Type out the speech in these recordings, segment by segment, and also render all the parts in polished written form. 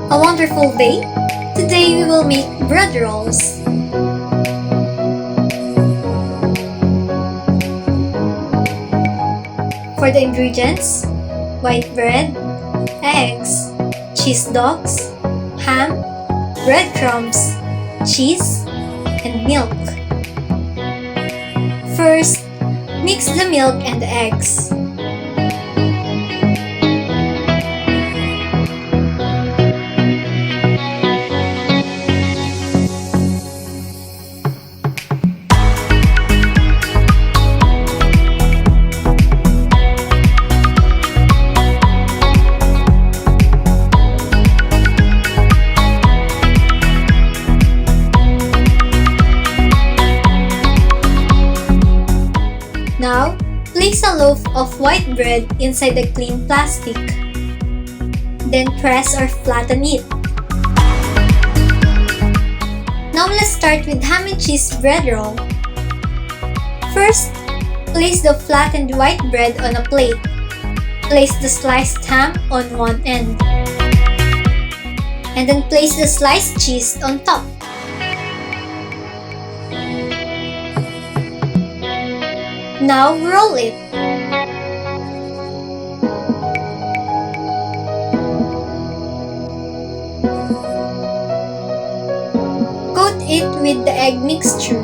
A wonderful day! Today we will make bread rolls. For the ingredients, white bread, eggs, cheese dogs, ham, breadcrumbs, cheese, and milk. First, mix the milk and the eggs. Now, place a loaf of white bread inside the clean plastic. Then press or flatten it. Now let's start with ham and cheese bread roll. First, place the flattened white bread on a plate. Place the sliced ham on one end. And then place the sliced cheese on top. Now roll it. Coat it with the egg mixture.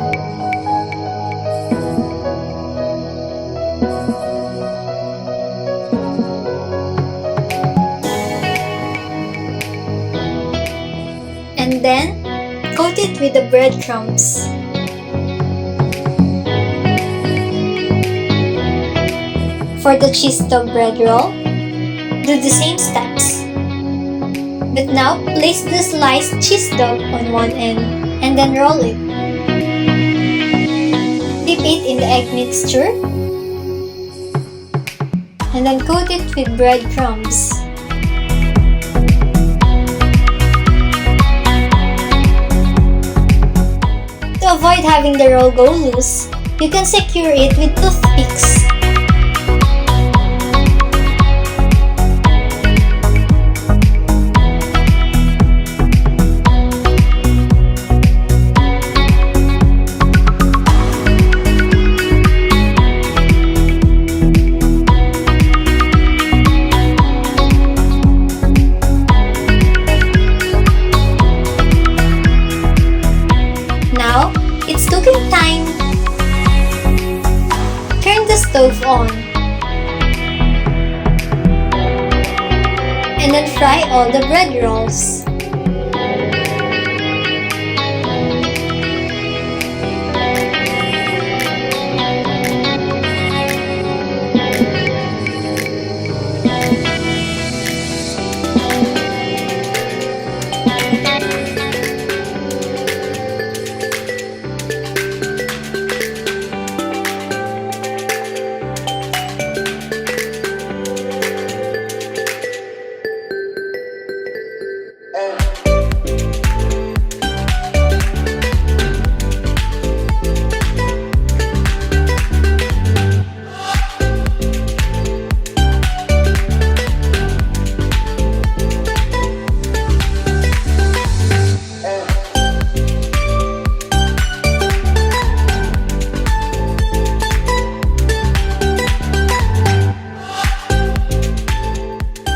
And then coat it with the breadcrumbs. For the cheese dog bread roll, do the same steps. But now, place the sliced cheese dog on one end and then roll it. Dip it in the egg mixture and then coat it with breadcrumbs. To avoid having the roll go loose, you can secure it with toothpicks. Now, it's cooking time! Turn the stove on. And then fry all the bread rolls.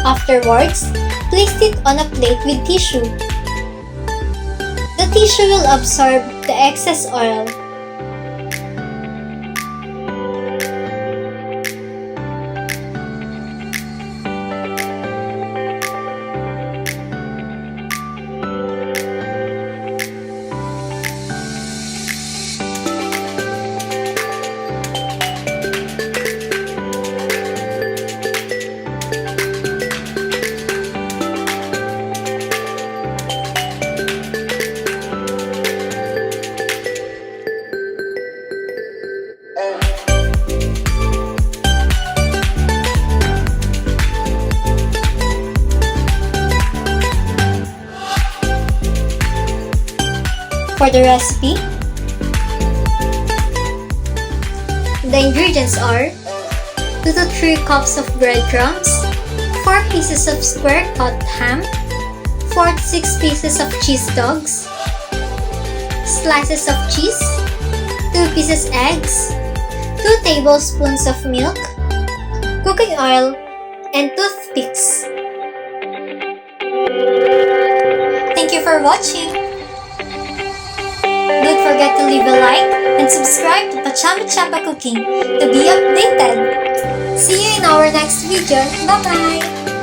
Afterwards, place it on a plate with tissue. The tissue will absorb the excess oil. For the recipe, the ingredients are 2 to 3 cups of breadcrumbs, 4 pieces of square cut ham, 4 to 6 pieces of cheese dogs, slices of cheese, 2 pieces eggs, 2 tablespoons of milk, cooking oil, and toothpicks. Thank you for watching! Don't forget to leave a like and subscribe to Pachama Chapa Cooking to be updated. See you in our next video. Bye-bye!